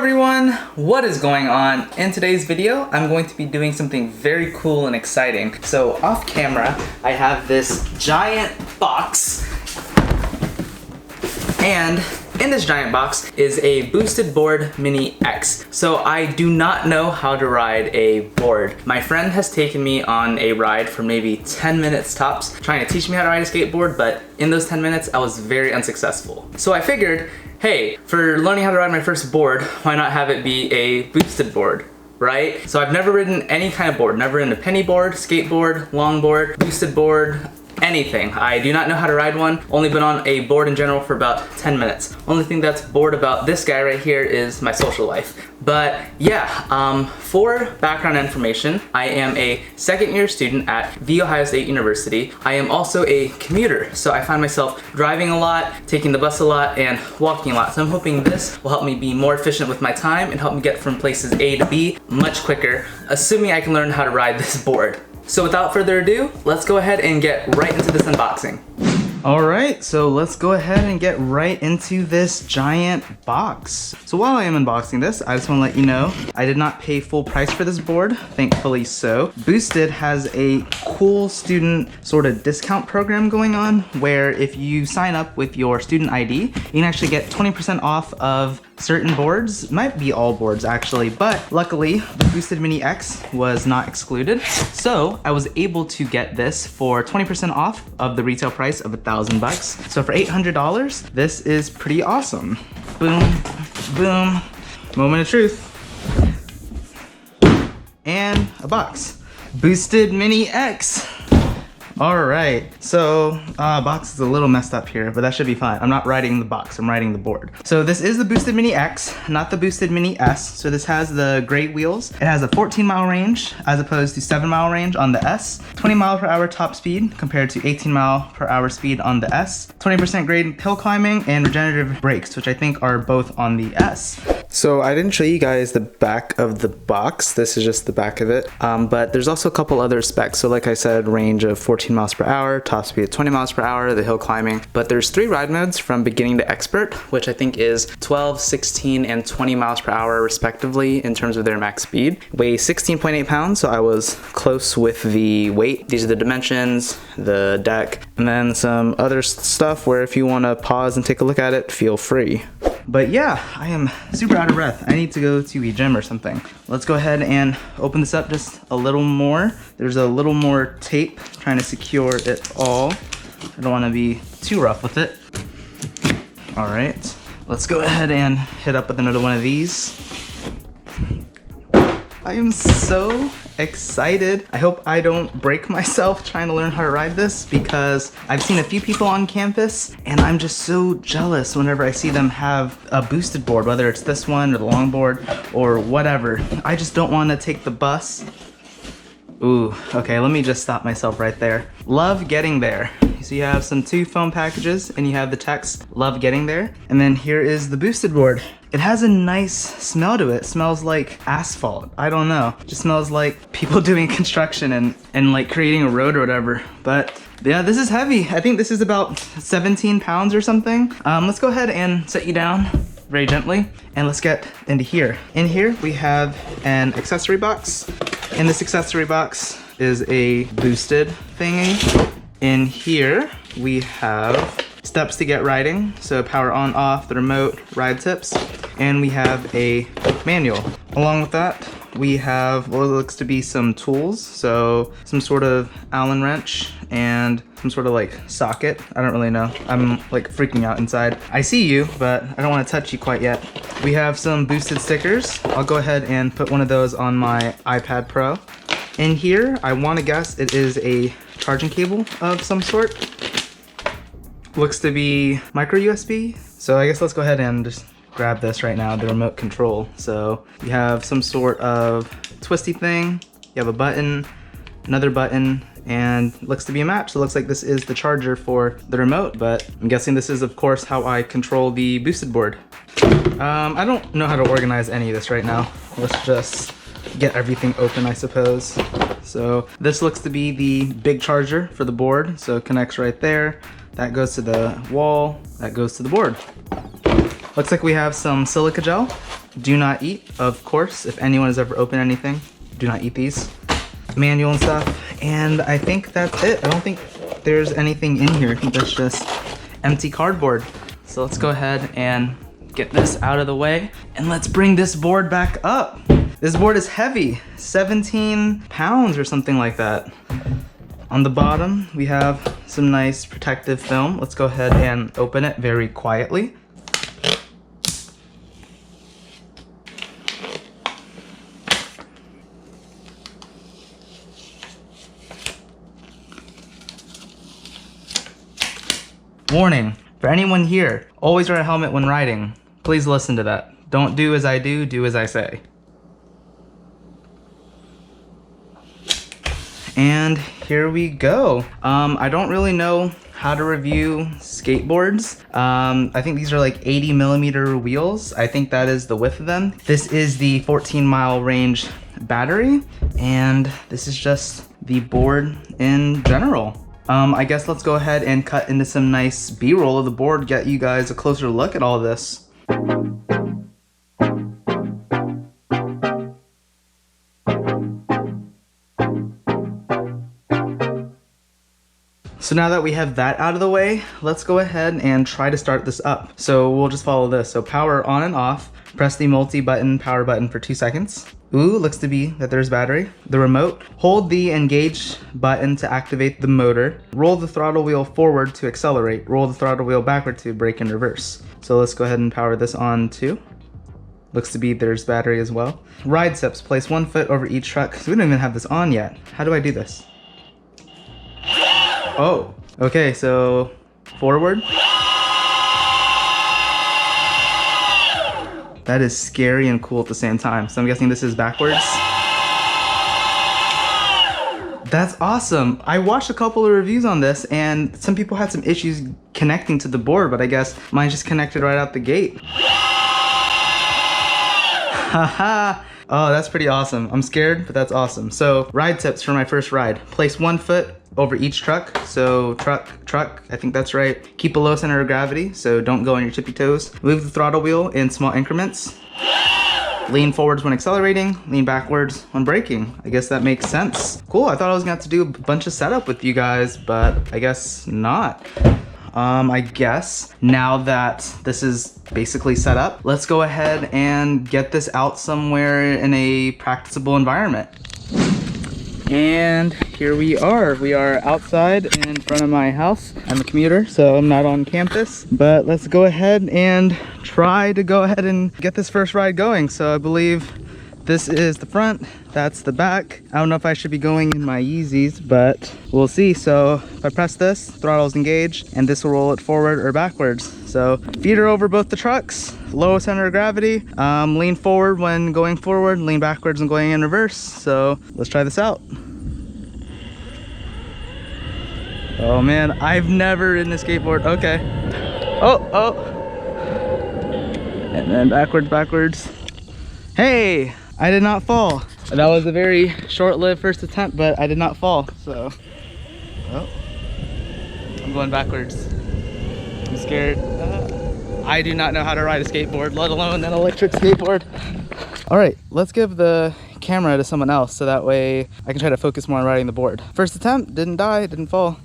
everyone, what is going on? In today's video, I'm going to be doing something very cool and exciting. So off camera, I have this giant box, and in this giant box is a Boosted Board Mini X. So I do not know how to ride a board. My friend has taken me on a ride for maybe 10 minutes tops, trying to teach me how to ride a skateboard, but in those 10 minutes, I was very unsuccessful. So I figured, hey, for learning how to ride my first board, why not have it be a boosted board, right? So I've never ridden any kind of board, never ridden a penny board, skateboard, longboard, boosted board, anything. I do not know how to ride one, only been on a board in general for about 10 minutes. Only thing that's bored about this guy right here is my social life. But yeah, for background information, I am a second-year student at The Ohio State University. I am also a commuter, so I find myself driving a lot, taking the bus a lot, and walking a lot. So I'm hoping this will help me be more efficient with my time and help me get from places A to B much quicker, assuming I can learn how to ride this board. So without further ado, let's go ahead and get right into this unboxing. All right, so let's go ahead and get right into this giant box. So while I am unboxing this, I just want to let you know I did not pay full price for this board, thankfully so. Boosted has a cool student sort of discount program going on where if you sign up with your student ID, you can actually get 20% off of certain boards. It might be all boards actually, but luckily the Boosted Mini X was not excluded. So I was able to get this for 20% off of the retail price of $1,000. So for $800, this is pretty awesome. Boom, boom, moment of truth. And a box. Boosted Mini X. All right, so box is a little messed up here, but that should be fine. I'm not riding the box, I'm riding the board. So this is the Boosted Mini X, not the Boosted Mini S. So this has the great wheels. It has a 14-mile range as opposed to 7-mile range on the S, 20 mile per hour top speed compared to 18 mile per hour speed on the S, 20% grade hill climbing, and regenerative brakes, which I think are both on the S. So I didn't show you guys the back of the box. This is just the back of it. But there's also a couple other specs. So like I said, range of 14 miles per hour, top speed of 20 miles per hour, the hill climbing. But there's 3 ride modes from beginning to expert, which I think is 12, 16, and 20 miles per hour respectively in terms of their max speed. Weigh 16.8 pounds, so I was close with the weight. These are the dimensions, the deck, and then some other stuff where if you want to pause and take a look at it, feel free. But yeah, I am super out of breath. I need to go to a gym or something. Let's go ahead and open this up just a little more. There's a little more tape trying to secure it all. I don't want to be too rough with it. All right, let's go ahead and hit up with another one of these. I am so excited. I hope I don't break myself trying to learn how to ride this because I've seen a few people on campus and I'm just so jealous whenever I see them have a boosted board, whether it's this one or the longboard or whatever. I just don't want to take the bus. Ooh, okay, let me just stop myself right there. Love getting there. So you have some 2 foam packages and you have the text, love getting there. And then here is the boosted board. It has a nice smell to it. It smells like asphalt. I don't know. It just smells like people doing construction and like creating a road or whatever. But yeah, this is heavy. I think this is about 17 pounds or something. Let's go ahead and set you down very gently and let's get into here. In here we have an accessory box. In this accessory box is a boosted thingy. In here we have steps to get riding, so power on, off, the remote, ride tips, and we have a manual. Along with that, we have what looks to be some tools, so some sort of Allen wrench and some sort of like socket. I don't really know. I'm like freaking out inside. I see you, but I don't want to touch you quite yet. We have some boosted stickers. I'll go ahead and put one of those on my iPad Pro. In here, I want to guess it is a charging cable of some sort. Looks to be micro USB. So I guess let's go ahead and just grab this right now, the remote control. So you have some sort of twisty thing. You have a button, another button, and looks to be a match. So it looks like this is the charger for the remote, but I'm guessing this is of course how I control the boosted board. I don't know how to organize any of this right now. Let's just get everything open, I suppose. So this looks to be the big charger for the board. So it connects right there. That goes to the wall, that goes to the board. Looks like we have some silica gel. Do not eat, of course. If anyone has ever opened anything, do not eat these. Manual and stuff. And I think that's it. I don't think there's anything in here. I think that's just empty cardboard. So let's go ahead and get this out of the way. And let's bring this board back up. This board is heavy, 17 pounds or something like that. On the bottom, we have some nice protective film. Let's go ahead and open it very quietly. Warning, for anyone here, always wear a helmet when riding. Please listen to that. Don't do as I do as I say. And here we go. I don't really know how to review skateboards. I think these are like 80 millimeter wheels. I think that is the width of them. This is the 14-mile range battery, and this is just the board in general. I guess let's go ahead and cut into some nice B-roll of the board, get you guys a closer look at all this. So now that we have that out of the way, let's go ahead and try to start this up. So we'll just follow this. So power on and off, press the multi-button power button for 2 seconds. Ooh, looks to be that there's battery. The remote, hold the engage button to activate the motor. Roll the throttle wheel forward to accelerate. Roll the throttle wheel backward to brake and reverse. So let's go ahead and power this on too. Looks to be there's battery as well. Ride steps, place 1 foot over each truck. So we don't even have this on yet. How do I do this? Oh, okay, so forward. That is scary and cool at the same time. So I'm guessing this is backwards. That's awesome. I watched a couple of reviews on this and some people had some issues connecting to the board, but I guess mine just connected right out the gate. Haha. Oh, that's pretty awesome. I'm scared, but that's awesome. So ride tips for my first ride. Place 1 foot over each truck. So truck, I think that's right. Keep a low center of gravity, so don't go on your tippy toes. Move the throttle wheel in small increments. Lean forwards when accelerating, lean backwards when braking. I guess that makes sense. Cool, I thought I was gonna have to do a bunch of setup with you guys, but I guess not. I guess now that this is basically set up, let's go ahead and get this out somewhere in a practicable environment. And here we are. We are outside in front of my house. I'm a commuter, so I'm not on campus, but let's go ahead and try to go ahead and get this first ride going. So I believe this is the front, that's the back. I don't know if I should be going in my Yeezys, but we'll see. So if I press this, throttle's engaged, and this will roll it forward or backwards. So feet are over both the trucks, low center of gravity, lean forward when going forward, lean backwards when going in reverse. So let's try this out. Oh man, I've never ridden a skateboard. Okay. Oh. And then backwards. Hey, I did not fall. That was a very short-lived first attempt, but I did not fall, so. Oh, I'm going backwards. I'm scared. I do not know how to ride a skateboard, let alone an electric skateboard. All right, let's give the camera to someone else so that way I can try to focus more on riding the board. First attempt, didn't die, didn't fall.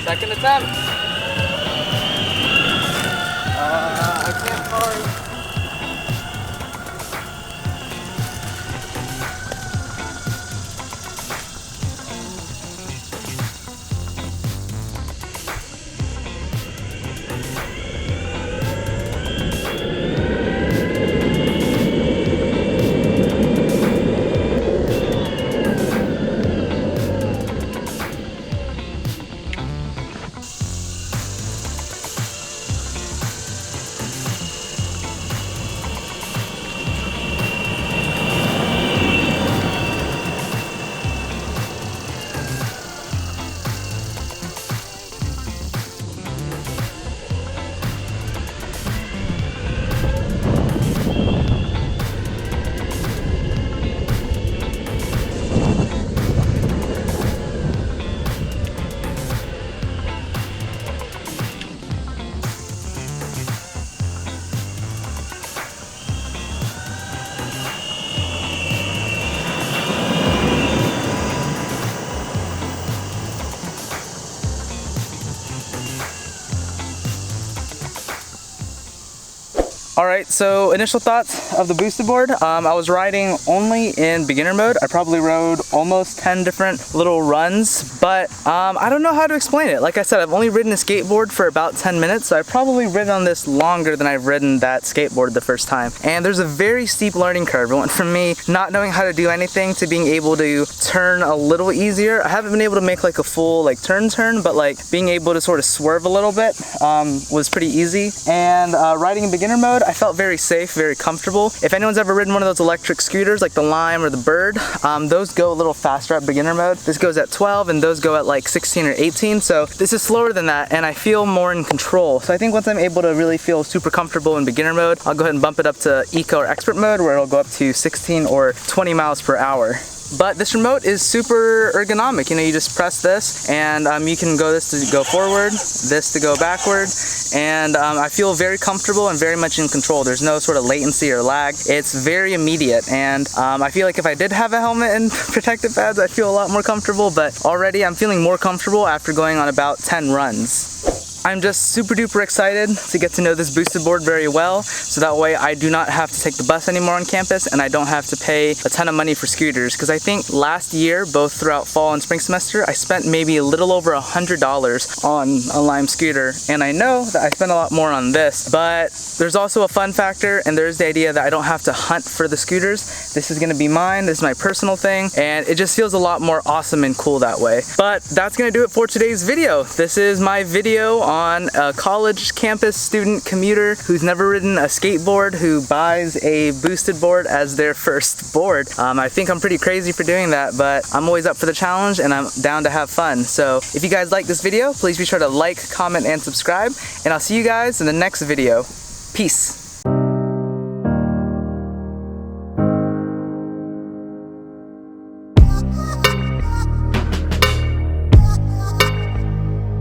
Second attempt. I can't sorry. Alright, so initial thoughts of the boosted board. I was riding only in beginner mode. I probably rode almost 10 different little runs, but I don't know how to explain it. Like I said, I've only ridden a skateboard for about 10 minutes, so I've probably ridden on this longer than I've ridden that skateboard the first time. And there's a very steep learning curve. It went from me not knowing how to do anything to being able to turn a little easier. I haven't been able to make like a full like turn, but like being able to sort of swerve a little bit was pretty easy. And riding in beginner mode, I felt very safe, very comfortable. If anyone's ever ridden one of those electric scooters like the Lime or the Bird, those go a little faster at beginner mode. This goes at 12 and those go at like 16 or 18, so this is slower than that and I feel more in control. So I think once I'm able to really feel super comfortable in beginner mode, I'll go ahead and bump it up to eco or expert mode where it'll go up to 16 or 20 miles per hour. But this remote is super ergonomic. You know, you just press this and you can go this to go forward, this to go backward, and I feel very comfortable and very much in control. There's no sort of latency or lag. It's very immediate, and I feel like if I did have a helmet and protective pads, I'd feel a lot more comfortable, but already I'm feeling more comfortable after going on about 10 runs. I'm just super duper excited to get to know this boosted board very well, so that way I do not have to take the bus anymore on campus and I don't have to pay a ton of money for scooters, because I think last year, both throughout fall and spring semester, I spent maybe a little over $100 on a Lime scooter, and I know that I spent a lot more on this, but there's also a fun factor, and there's the idea that I don't have to hunt for the scooters. This is gonna be mine, this is my personal thing, and it just feels a lot more awesome and cool that way. But that's gonna do it for today's video. This is my video on a college campus student commuter who's never ridden a skateboard, who buys a boosted board as their first board. I think I'm pretty crazy for doing that, but I'm always up for the challenge and I'm down to have fun. So if you guys like this video, please be sure to like, comment, and subscribe, and I'll see you guys in the next video. Peace.